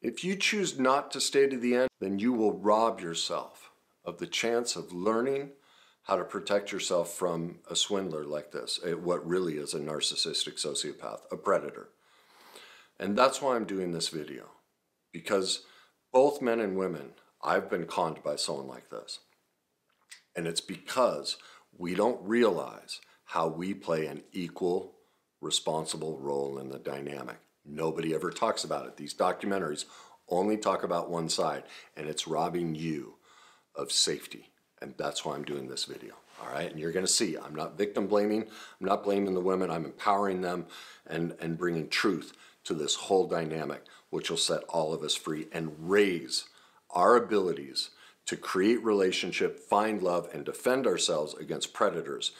If you choose not to stay to the end, then you will rob yourself of the chance of learning how to protect yourself from a swindler like this, what really is a narcissistic sociopath, a predator. And that's why I'm doing this video, because both men and women, I've been conned by someone like this. And it's because we don't realize how we play an equal, responsible role in the dynamic. Nobody ever talks about it. These documentaries only talk about one side, and it's robbing you of safety. And that's why I'm doing this video, all right? And you're gonna see, I'm not victim blaming, I'm not blaming the women, I'm empowering them and bringing truth to this whole dynamic, which will set all of us free and raise our abilities to create relationship, find love, and defend ourselves against predators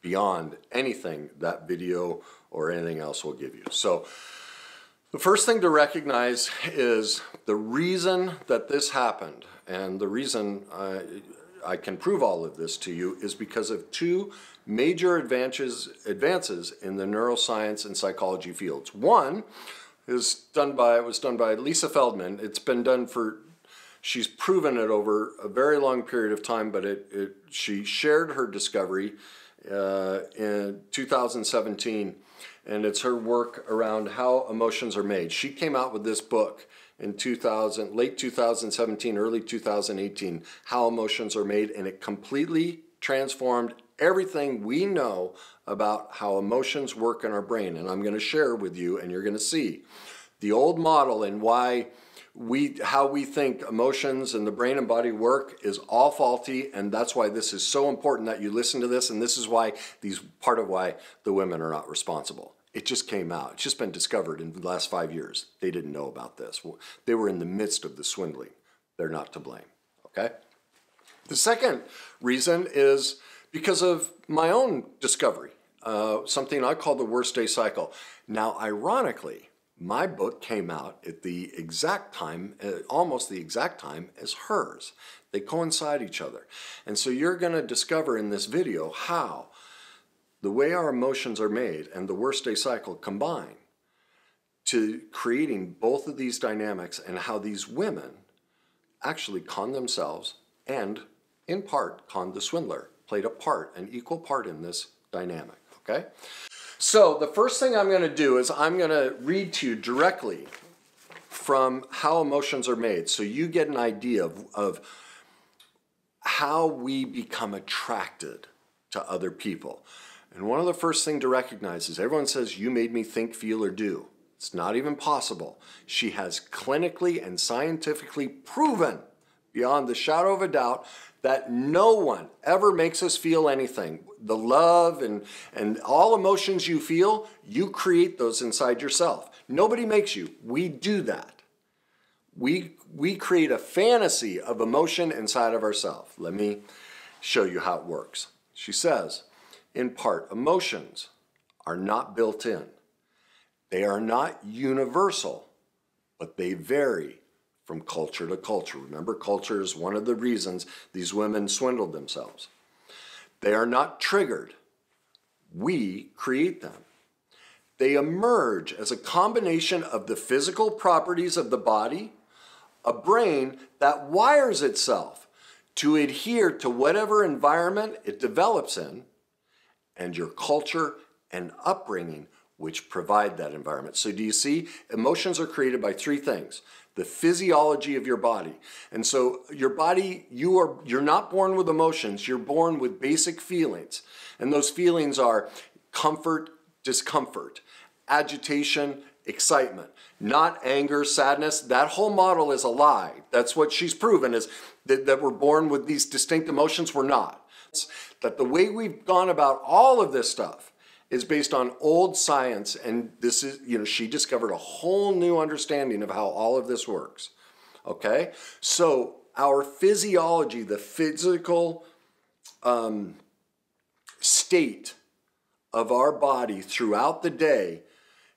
beyond anything that video or anything else will give you. So the first thing to recognize is the reason that this happened, and the reason I can prove all of this to you, is because of two major advances in the neuroscience and psychology fields. One was done by Lisa Feldman. It's been done for, she's proven it over a very long period of time, but she shared her discovery in 2017, and it's her work around how emotions are made. She came out with this book in late 2017, early 2018, How Emotions Are Made, and it completely transformed everything we know about how emotions work in our brain. And I'm going to share with you, and you're going to see the old model and how we think emotions and the brain and body work is all faulty, and that's why this is so important that you listen to this, and this is why part of why the women are not responsible. It just came out. It's just been discovered in the last 5 years. They didn't know about this. They were in the midst of the swindling. They're not to blame, okay? The second reason is because of my own discovery, something I call the worst day cycle. Now, ironically, my book came out at the exact time, almost the exact time as hers. They coincide each other. And so you're going to discover in this video how the way our emotions are made and the worst day cycle combine to creating both of these dynamics, and how these women actually con themselves and, in part, con the swindler, played an equal part in this dynamic, okay? So the first thing I'm going to do is I'm going to read to you directly from How Emotions Are Made, so you get an idea of how we become attracted to other people. And one of the first things to recognize is everyone says, you made me think, feel, or do. It's not even possible. She has clinically and scientifically proven, beyond the shadow of a doubt, that no one ever makes us feel anything. The love and all emotions you feel, you create those inside yourself. Nobody makes you. We do that. We create a fantasy of emotion inside of ourselves. Let me show you how it works. She says, in part, emotions are not built in. They are not universal, but they vary from culture to culture. Remember, culture is one of the reasons these women swindled themselves. They are not triggered. We create them. They emerge as a combination of the physical properties of the body, a brain that wires itself to adhere to whatever environment it develops in, and your culture and upbringing, which provide that environment. So do you see? Emotions are created by three things. The physiology of your body. And so your body, you're not born with emotions, you're born with basic feelings. And those feelings are comfort, discomfort, agitation, excitement, not anger, sadness. That whole model is a lie. That's what she's proven, is that we're born with these distinct emotions. We're not. That the way we've gone about all of this stuff is based on old science, and this is, she discovered a whole new understanding of how all of this works, okay? So our physiology, the physical state of our body throughout the day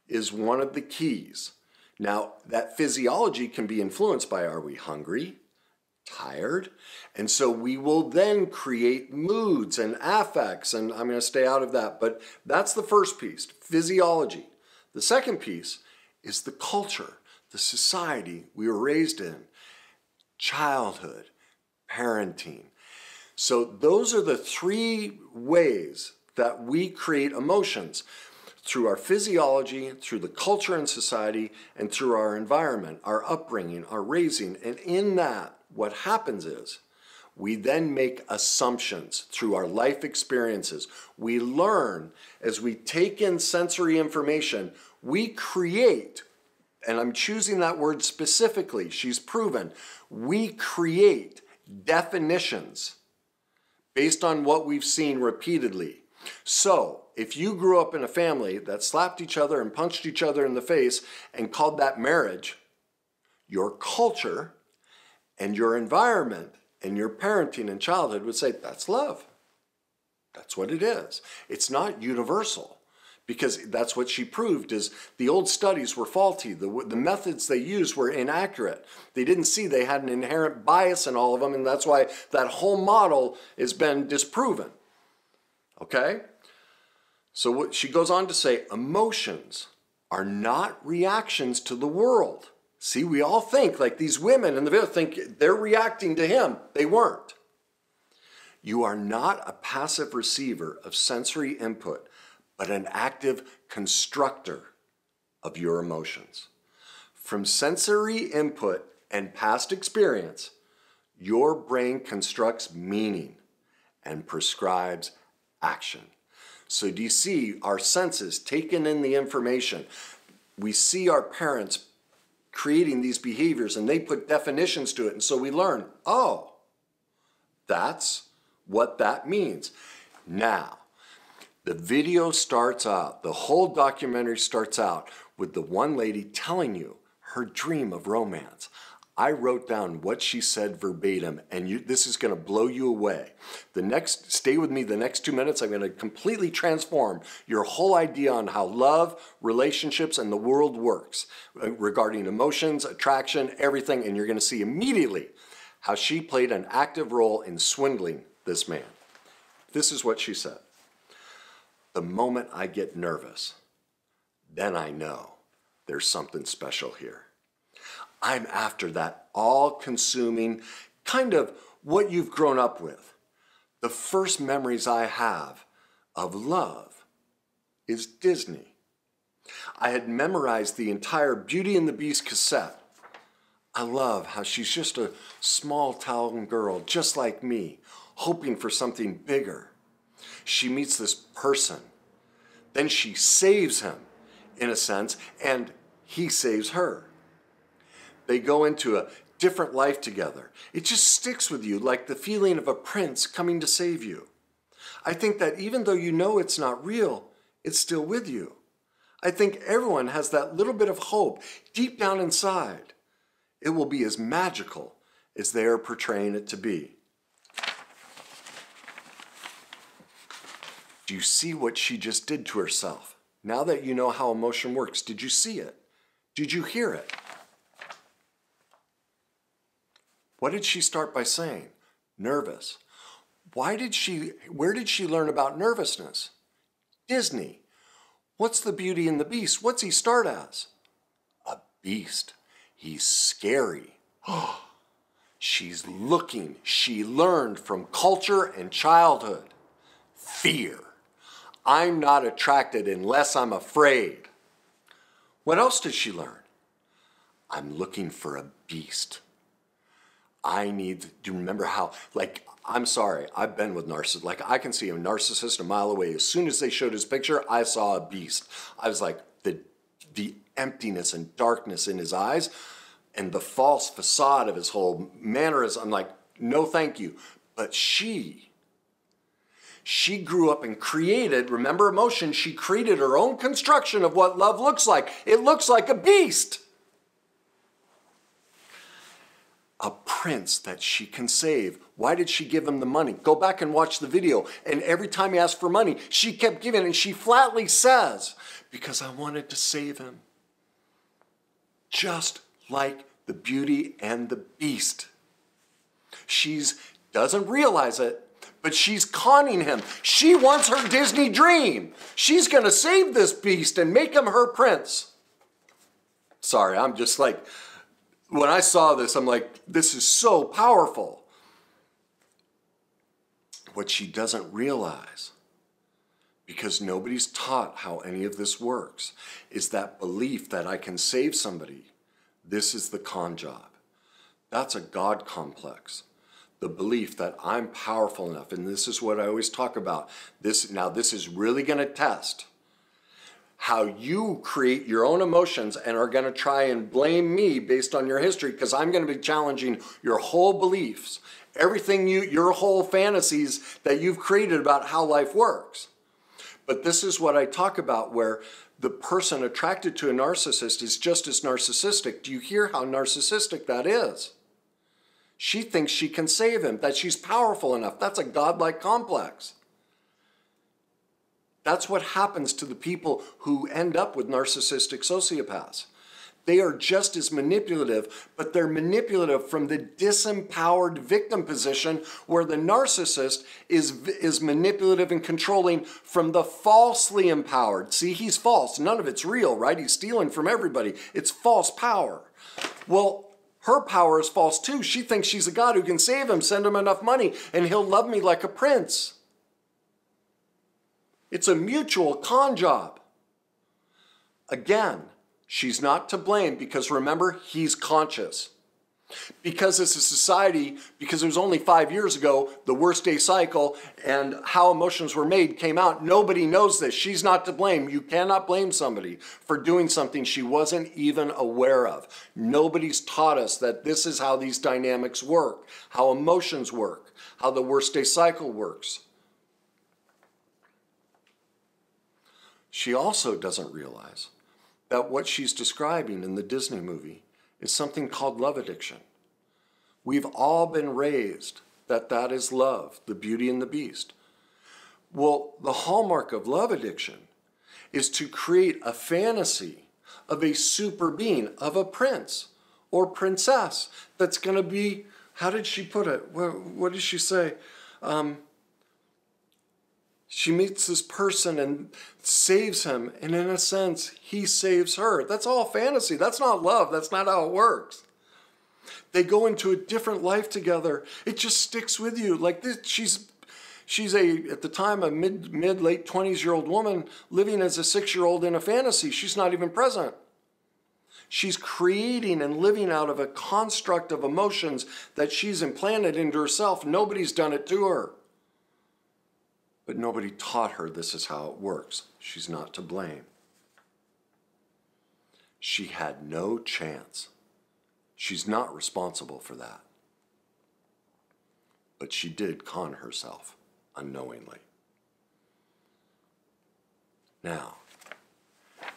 is one of the keys. Now, that physiology can be influenced by, are we hungry? Tired? And so we will then create moods and affects, and I'm going to stay out of that, but that's the first piece, physiology. The second piece is the culture. the society we were raised in, childhood, parenting. So those are the three ways that we create emotions: through our physiology, through the culture and society, and through our environment, our upbringing, our raising. And in that, what happens is we then make assumptions through our life experiences. We learn as we take in sensory information, we create, and I'm choosing that word specifically, she's proven, we create definitions based on what we've seen repeatedly. So, if you grew up in a family that slapped each other and punched each other in the face and called that marriage, your culture and your environment and your parenting and childhood would say, that's love. That's what it is. It's not universal, because that's what she proved is the old studies were faulty. The methods they used were inaccurate. They didn't see they had an inherent bias in all of them, and that's why that whole model has been disproven. Okay? So what she goes on to say, emotions are not reactions to the world. See, we all think, like these women in the video think they're reacting to him. They weren't. You are not a passive receiver of sensory input, but an active constructor of your emotions. From sensory input and past experience, your brain constructs meaning and prescribes action. So do you see our senses taking in the information? We see our parents creating these behaviors and they put definitions to it, and so we learn, oh, that's what that means. Now, the video starts out, the whole documentary starts out with the one lady telling you her dream of romance. I wrote down what she said verbatim, and this is going to blow you away. Stay with me the next 2 minutes. I'm going to completely transform your whole idea on how love, relationships, and the world works regarding emotions, attraction, everything, and you're going to see immediately how she played an active role in swindling this man. This is what she said. The moment I get nervous, then I know there's something special here. I'm after that all-consuming, kind of what you've grown up with. The first memories I have of love is Disney. I had memorized the entire Beauty and the Beast cassette. I love how she's just a small town girl, just like me, hoping for something bigger. She meets this person. Then she saves him, in a sense, and he saves her. They go into a different life together. It just sticks with you like the feeling of a prince coming to save you. I think that even though you know it's not real, it's still with you. I think everyone has that little bit of hope deep down inside. It will be as magical as they are portraying it to be. Do you see what she just did to herself? Now that you know how emotion works, did you see it? Did you hear it? What did she start by saying? Nervous. Where did she learn about nervousness? Disney. What's the Beauty and the Beast? What's he start as? A beast. He's scary. She's looking. She learned from culture and childhood. Fear. I'm not attracted unless I'm afraid. What else did she learn? I'm looking for a beast. do you remember how, I'm sorry, I've been with narcissists. I can see a narcissist a mile away. As soon as they showed his picture, I saw a beast. I was like, the emptiness and darkness in his eyes and the false facade of his whole mannerism. I'm like, no, thank you. But she grew up and created, remember emotion, she created her own construction of what love looks like. It looks like a beast. A prince that she can save. Why did she give him the money? Go back and watch the video. And every time he asked for money, she kept giving, and she flatly says, because I wanted to save him. Just like the Beauty and the Beast. She doesn't realize it, but she's conning him. She wants her Disney dream. She's going to save this beast and make him her prince. Sorry, I'm just like, when I saw this, I'm like, this is so powerful. What she doesn't realize, because nobody's taught how any of this works, is that belief that I can save somebody. This is the con job. That's a God complex. The belief that I'm powerful enough, and this is what I always talk about. This is really going to test how you create your own emotions and are going to try and blame me based on your history, because I'm going to be challenging your whole beliefs, everything your whole fantasies that you've created about how life works. But this is what I talk about, where the person attracted to a narcissist is just as narcissistic. Do you hear how narcissistic that is? She thinks she can save him, that she's powerful enough. That's a godlike complex. That's what happens to the people who end up with narcissistic sociopaths. They are just as manipulative, but they're manipulative from the disempowered victim position, where the narcissist is manipulative and controlling from the falsely empowered. See, he's false. None of it's real, right? He's stealing from everybody. It's false power. Well, her power is false too. She thinks she's a god who can save him, send him enough money, and he'll love me like a prince. It's a mutual con job. Again, she's not to blame, because remember, he's conscious. Because as a society, because it was only 5 years ago, the worst day cycle and how emotions were made came out. Nobody knows this. She's not to blame. You cannot blame somebody for doing something she wasn't even aware of. Nobody's taught us that this is how these dynamics work, how emotions work, how the worst day cycle works. She also doesn't realize that what she's describing in the Disney movie is something called love addiction. We've all been raised that that is love, the Beauty and the Beast. Well, the hallmark of love addiction is to create a fantasy of a super being, of a prince or princess that's going to be, how did she put it? What did she say? She meets this person and saves him, and in a sense, he saves her. That's all fantasy. That's not love. That's not how it works. They go into a different life together. It just sticks with you. Like this, she's at the time, a late 20s-year-old woman living as a 6-year-old in a fantasy. She's not even present. She's creating and living out of a construct of emotions that she's implanted into herself. Nobody's done it to her. But nobody taught her this is how it works. She's not to blame. She had no chance. She's not responsible for that. But she did con herself unknowingly. Now,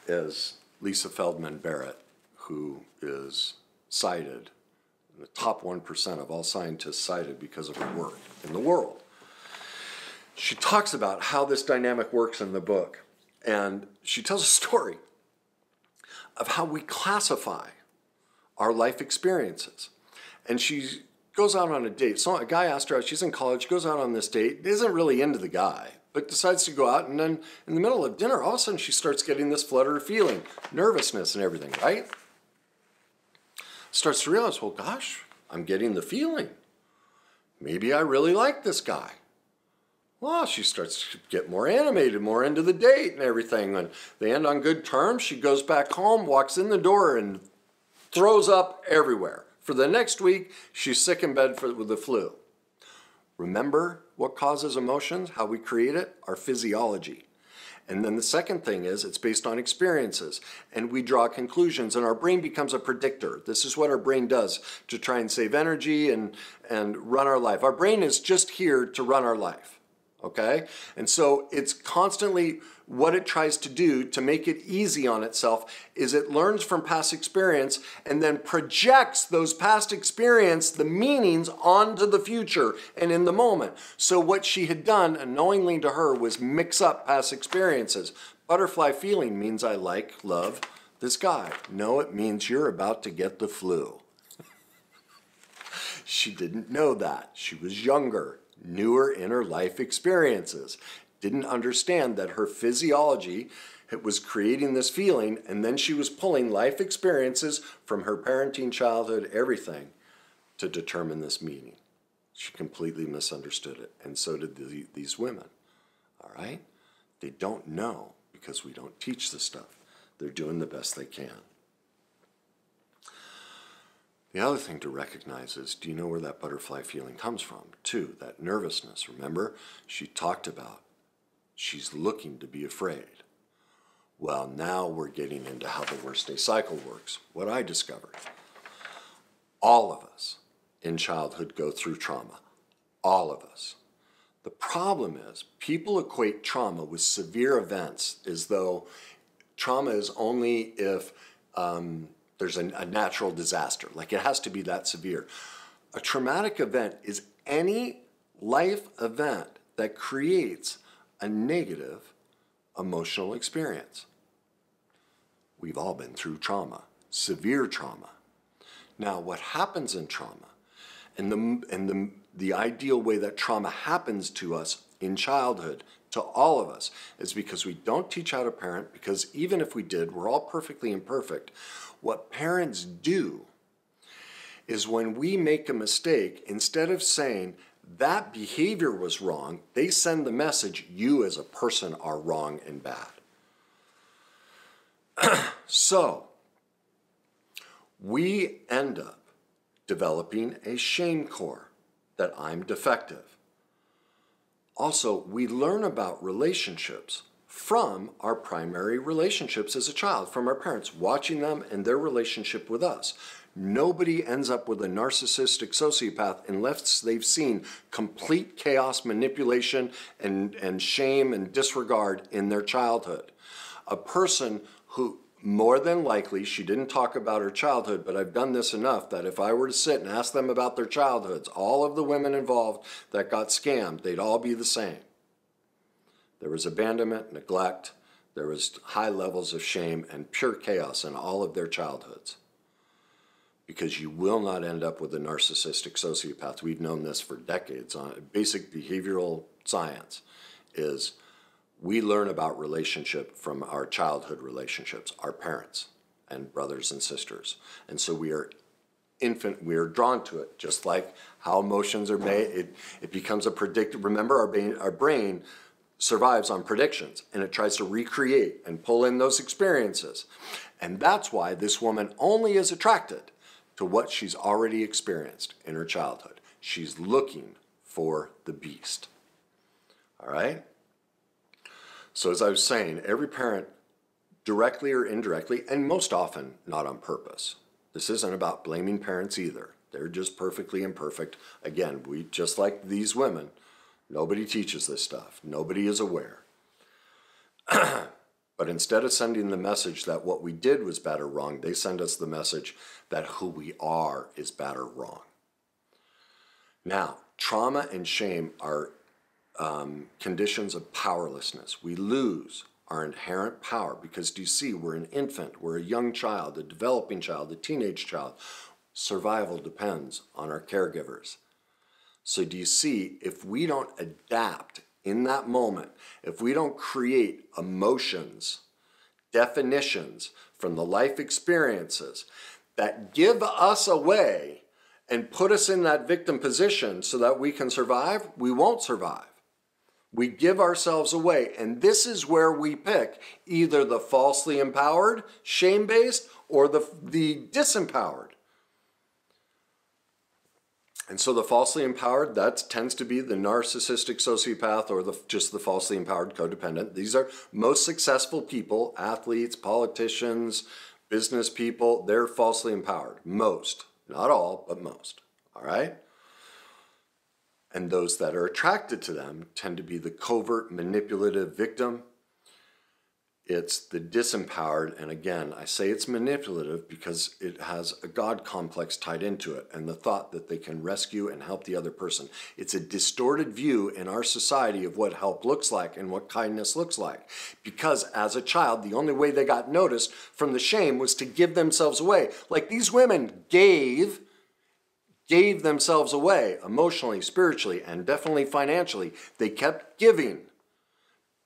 as Lisa Feldman Barrett, who is cited, the top 1% of all scientists cited because of her work in the world, she talks about how this dynamic works in the book. And she tells a story of how we classify our life experiences. And she goes out on a date. So a guy asked her out, she's in college, goes out on this date, isn't really into the guy, but decides to go out, and then in the middle of dinner, all of a sudden she starts getting this flutter feeling, nervousness and everything, right? Starts to realize, well, gosh, I'm getting the feeling. Maybe I really like this guy. Well, she starts to get more animated, more into the date and everything. When they end on good terms, she goes back home, walks in the door, and throws up everywhere. For the next week, she's sick in bed with the flu. Remember what causes emotions, how we create it? Our physiology. And then the second thing is it's based on experiences, and we draw conclusions, and our brain becomes a predictor. This is what our brain does to try and save energy and run our life. Our brain is just here to run our life. Okay? And so it's constantly, what it tries to do to make it easy on itself is it learns from past experience and then projects those past experience, the meanings, onto the future and in the moment. So what she had done, unknowingly to her, was mix up past experiences. Butterfly feeling means I love this guy. No, it means you're about to get the flu. She didn't know that. She was younger. Newer inner life experiences. didn't understand that her physiology was creating this feeling, and then she was pulling life experiences from her parenting, childhood, everything to determine this meaning. She completely misunderstood it, and so did these women. All right? They don't know because we don't teach this stuff. They're doing the best they can. The other thing to recognize is, do you know where that butterfly feeling comes from? Too, that nervousness. Remember, she talked about she's looking to be afraid. Well, now we're getting into how the worst day cycle works. What I discovered, all of us in childhood go through trauma. All of us. The problem is people equate trauma with severe events as though trauma is only if there's a natural disaster. Like it has to be that severe. A traumatic event is any life event that creates a negative emotional experience. We've all been through trauma, severe trauma. Now, what happens in trauma, and the ideal way that trauma happens to us in childhood, to all of us, is because we don't teach how to parent, because even if we did, we're all perfectly imperfect. What parents do is when we make a mistake, instead of saying that behavior was wrong, they send the message, you as a person are wrong and bad. So, we end up developing a shame core that I'm defective. Also, we learn about relationships from our primary relationships as a child, from our parents, watching them and their relationship with us. Nobody ends up with a narcissistic sociopath unless they've seen complete chaos, manipulation, and shame and disregard in their childhood. A person who, more than likely, she didn't talk about her childhood, but I've done this enough that if I were to sit and ask them about their childhoods, all of the women involved that got scammed, they'd all be the same. There was abandonment, neglect, there was high levels of shame and pure chaos in all of their childhoods. Because you will not end up with a narcissistic sociopath. We've known this for decades. Basic behavioral science is we learn about relationship from our childhood relationships, our parents and brothers and sisters. And so we are drawn to it, just like how emotions are made. It becomes a predictor. Remember, our brain survives on predictions, and it tries to recreate and pull in those experiences. And that's why this woman only is attracted to what she's already experienced in her childhood. She's looking for the beast. All right? So as I was saying, every parent, directly or indirectly, and most often not on purpose. This isn't about blaming parents either. They're just perfectly imperfect. Again, we just like these women, nobody teaches this stuff. Nobody is aware. But instead of sending the message that what we did was bad or wrong, they send us the message that who we are is bad or wrong. Now, trauma and shame are conditions of powerlessness. We lose our inherent power because, do you see, we're an infant, we're a young child, a developing child, a teenage child. Survival depends on our caregivers. So do you see, if we don't adapt in that moment, if we don't create emotions, definitions from the life experiences that give us away and put us in that victim position so that we can survive, we won't survive. We give ourselves away, and this is where we pick either the falsely empowered, shame-based, or the disempowered. And so the falsely empowered, that tends to be the narcissistic sociopath or just the falsely empowered codependent. These are most successful people, athletes, politicians, business people. They're falsely empowered. Most, not all, but most. All right? And those that are attracted to them tend to be the covert, manipulative victim. It's the disempowered, and again, I say it's manipulative because it has a God complex tied into it and the thought that they can rescue and help the other person. It's a distorted view in our society of what help looks like and what kindness looks like. Because as a child, the only way they got noticed from the shame was to give themselves away. Like these women gave themselves away emotionally, spiritually, and definitely financially. They kept giving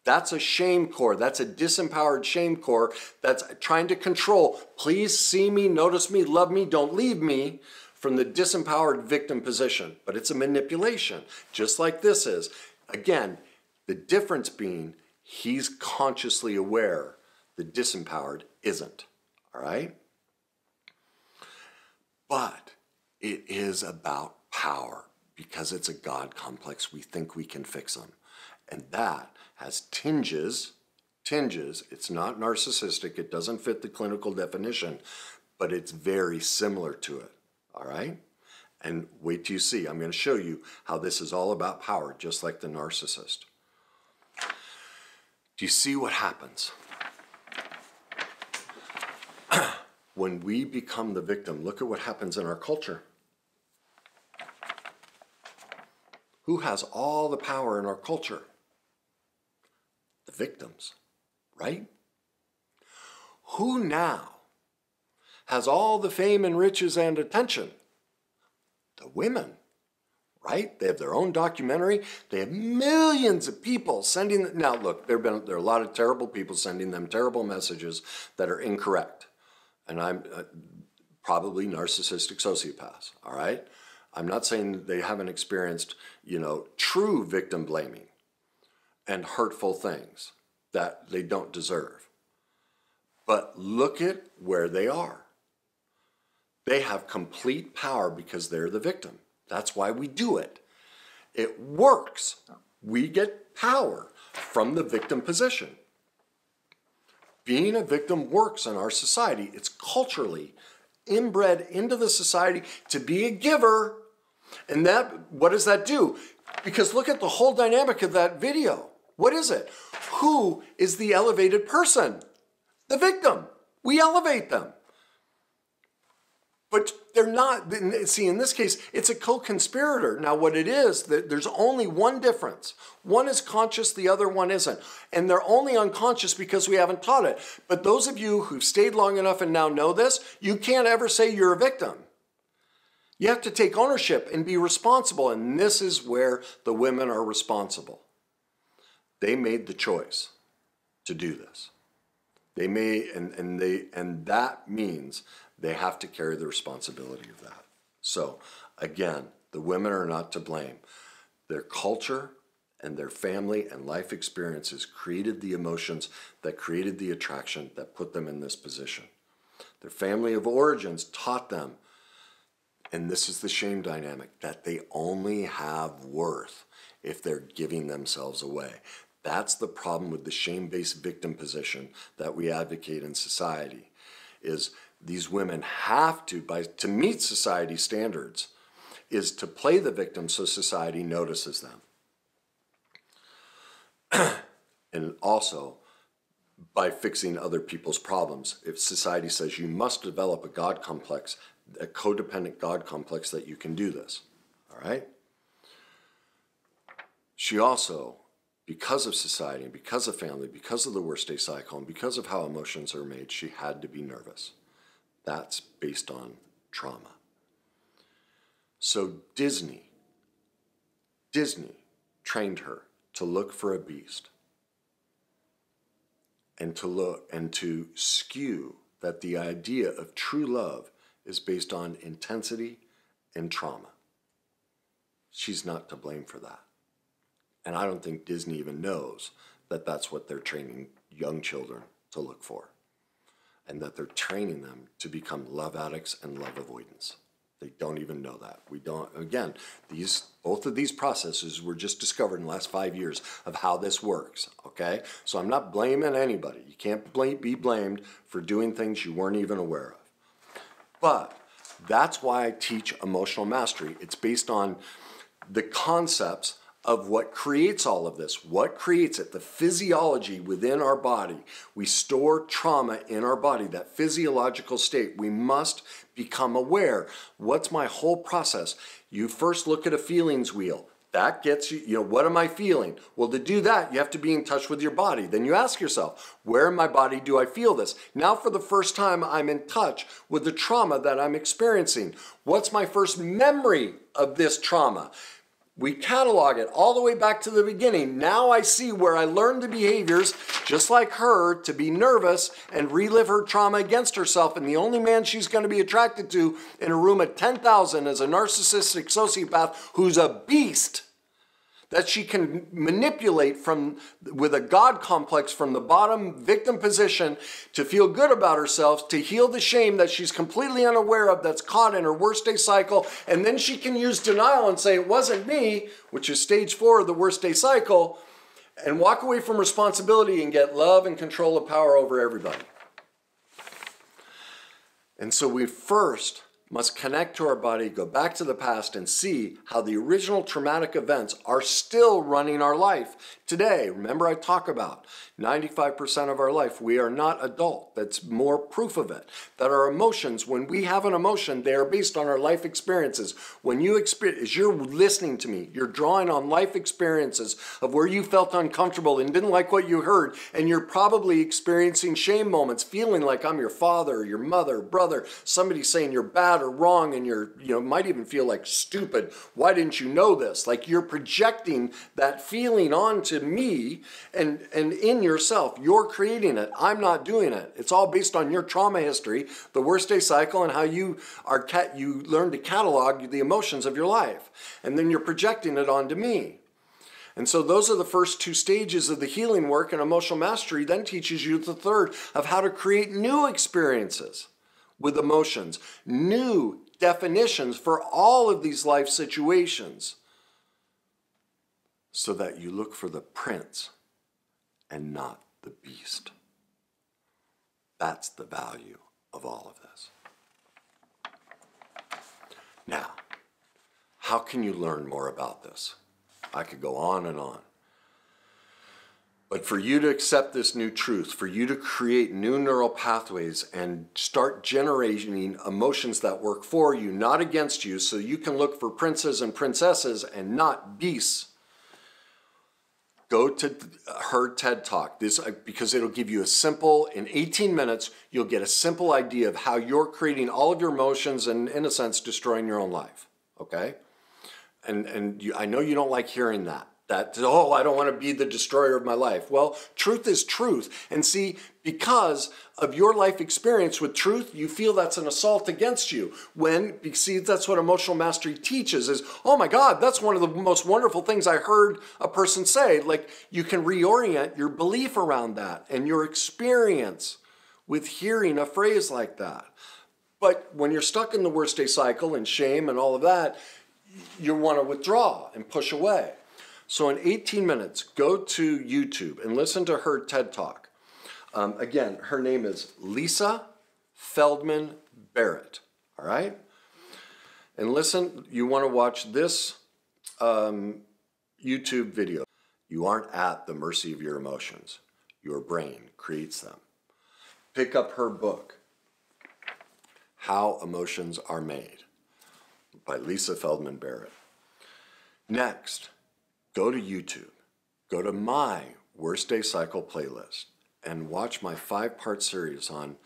That's a shame core. That's a disempowered shame core that's trying to control. Please see me, notice me, love me, don't leave me, from the disempowered victim position. But it's a manipulation, just like this is. Again, the difference being he's consciously aware, the disempowered isn't. All right? But it is about power because it's a God complex. We think we can fix them. And that has tinges. It's not narcissistic. It doesn't fit the clinical definition, but it's very similar to it. All right? And wait till you see. I'm going to show you how this is all about power, just like the narcissist. Do you see what happens? When we become the victim, look at what happens in our culture. Who has all the power in our culture? The victims, right? Who now has all the fame and riches and attention? The women, right? They have their own documentary. They have millions of people sending them. Now, look, there are a lot of terrible people sending them terrible messages that are incorrect. And I'm probably narcissistic sociopaths, all right? I'm not saying they haven't experienced, true victim blaming and hurtful things that they don't deserve. But look at where they are. They have complete power because they're the victim. That's why we do it. It works. We get power from the victim position. Being a victim works in our society. It's culturally inbred into the society to be a giver. And what does that do? Because look at the whole dynamic of that video. What is it? Who is the elevated person? The victim. We elevate them. But they're not. See, in this case, it's a co-conspirator. Now, what it is, there's only one difference. One is conscious, the other one isn't. And they're only unconscious because we haven't taught it. But those of you who've stayed long enough and now know this, you can't ever say you're a victim. You have to take ownership and be responsible. And this is where the women are responsible. They made the choice to do this. They may, and that means they have to carry the responsibility of that. So, again, the women are not to blame. Their culture and their family and life experiences created the emotions that created the attraction that put them in this position. Their family of origins taught them, and this is the shame dynamic, that they only have worth if they're giving themselves away. That's the problem with the shame-based victim position that we advocate in society, is these women have to meet society standards, is to play the victim so society notices them. And also by fixing other people's problems. If society says you must develop a God complex, a codependent God complex, that you can do this, all right? She also, because of society and because of family, because of the worst day cycle, and because of how emotions are made, she had to be nervous. That's based on trauma. So Disney trained her to look for a beast and to skew that the idea of true love is based on intensity and trauma. She's not to blame for that. And I don't think Disney even knows that that's what they're training young children to look for, and that they're training them to become love addicts and love avoidance. They don't even know that. We don't, again, both of these processes were just discovered in the last 5 years of how this works, okay? So I'm not blaming anybody. You can't be blamed for doing things you weren't even aware of. But that's why I teach emotional mastery. It's based on the concepts of what creates all of this. What creates it? The physiology within our body. We store trauma in our body, that physiological state. We must become aware. What's my whole process? You first look at a feelings wheel. That gets you, what am I feeling? Well, to do that, you have to be in touch with your body. Then you ask yourself, where in my body do I feel this? Now, for the first time, I'm in touch with the trauma that I'm experiencing. What's my first memory of this trauma? We catalog it all the way back to the beginning. Now I see where I learned the behaviors, just like her, to be nervous and relive her trauma against herself. And the only man she's going to be attracted to in a room of 10,000 is a narcissistic sociopath who's a beast that she can manipulate with a God complex from the bottom victim position to feel good about herself, to heal the shame that she's completely unaware of that's caught in her worst day cycle. And then she can use denial and say, it wasn't me, which is stage 4 of the worst day cycle, and walk away from responsibility and get love and control of power over everybody. And so we first must connect to our body, go back to the past, and see how the original traumatic events are still running our life today. Remember, I talk about 95% of our life, we are not adult. That's more proof of it. That our emotions, when we have an emotion, they are based on our life experiences. When you experience, as you're listening to me, you're drawing on life experiences of where you felt uncomfortable and didn't like what you heard, and you're probably experiencing shame moments, feeling like I'm your father, your mother, brother, somebody saying you're bad or wrong, and you might even feel like stupid. Why didn't you know this? Like you're projecting that feeling onto me and in yourself. You're creating it. I'm not doing it. It's all based on your trauma history, the worst day cycle, and how you learn to catalog the emotions of your life. And then you're projecting it onto me. And so those are the first 2 stages of the healing work, and emotional mastery then teaches you the third of how to create new experiences with emotions, new definitions for all of these life situations, so that you look for the prince and not the beast. That's the value of all of this. Now, how can you learn more about this? I could go on and on. But for you to accept this new truth, for you to create new neural pathways and start generating emotions that work for you, not against you, so you can look for princes and princesses and not beasts, go to her TED Talk, because it'll give you in 18 minutes, you'll get a simple idea of how you're creating all of your emotions and, in a sense, destroying your own life, okay? And I know you don't like hearing that. Oh, I don't want to be the destroyer of my life. Well, truth is truth. And see, because of your life experience with truth, you feel that's an assault against you. See, that's what emotional mastery teaches is, oh my God, that's one of the most wonderful things I heard a person say. Like, you can reorient your belief around that and your experience with hearing a phrase like that. But when you're stuck in the worst day cycle and shame and all of that, you want to withdraw and push away. So in 18 minutes, go to YouTube and listen to her TED Talk. Again, her name is Lisa Feldman Barrett, all right? And listen, you want to watch this YouTube video. You aren't at the mercy of your emotions. Your brain creates them. Pick up her book, How Emotions Are Made, by Lisa Feldman Barrett. Next, go to YouTube, go to my Worst Day Cycle playlist, and watch my 5-part series on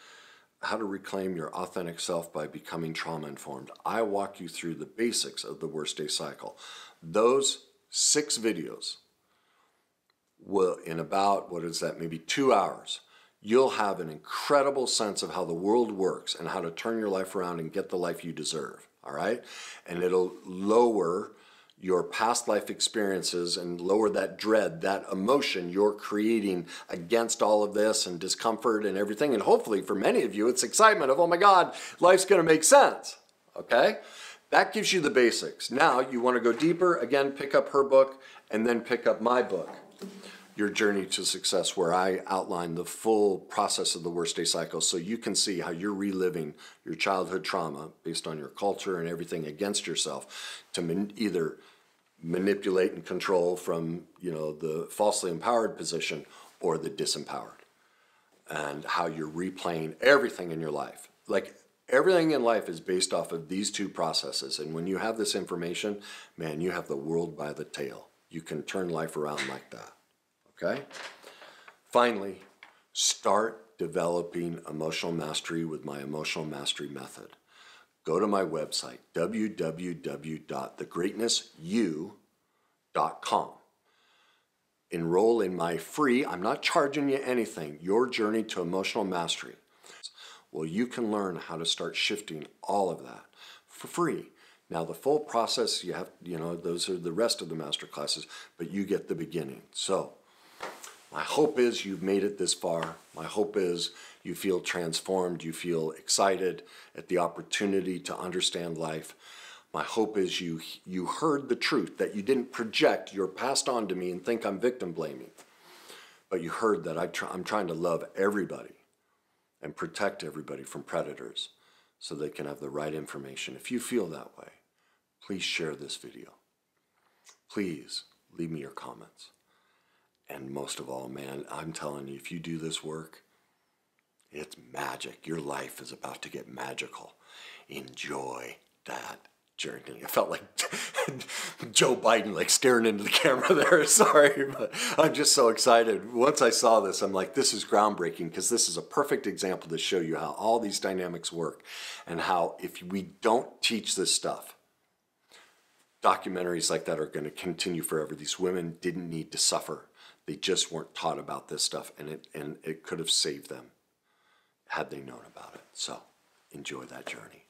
how to reclaim your authentic self by becoming trauma-informed. I walk you through the basics of the Worst Day Cycle. Those 6 videos will, in about, maybe 2 hours, you'll have an incredible sense of how the world works and how to turn your life around and get the life you deserve, all right? And it'll lower your past life experiences and lower that dread, that emotion you're creating against all of this and discomfort and everything. And hopefully for many of you, it's excitement of, oh my God, life's gonna make sense, okay? That gives you the basics. Now you wanna go deeper, again, pick up her book and then pick up my book, Your Journey to Success, where I outline the full process of the worst day cycle so you can see how you're reliving your childhood trauma based on your culture and everything against yourself to either manipulate and control from, the falsely empowered position or the disempowered, and how you're replaying everything in your life. Like, everything in life is based off of these 2 processes. And when you have this information, man, you have the world by the tail. You can turn life around like that. Okay? Finally, start developing emotional mastery with my emotional mastery method. Go to my website, www.thegreatnessyou, Enroll in my free, I'm not charging you anything, Your Journey to Emotional Mastery. Well, you can learn how to start shifting all of that for free. Now, the full process, you have, those are the rest of the masterclasses, but you get the beginning. So, my hope is you've made it this far. My hope is you feel transformed, you feel excited at the opportunity to understand life. My hope is you heard the truth, that you didn't project your past onto me and think I'm victim blaming, but you heard that I'm trying to love everybody and protect everybody from predators so they can have the right information. If you feel that way, please share this video. Please leave me your comments. And most of all, man, I'm telling you, if you do this work, it's magic. Your life is about to get magical. Enjoy that journey. I felt like Joe Biden, like staring into the camera there. Sorry, but I'm just so excited. Once I saw this, I'm like, this is groundbreaking, because this is a perfect example to show you how all these dynamics work and how if we don't teach this stuff, documentaries like that are going to continue forever. These women didn't need to suffer. They just weren't taught about this stuff, and it could have saved them had they known about it. So enjoy that journey.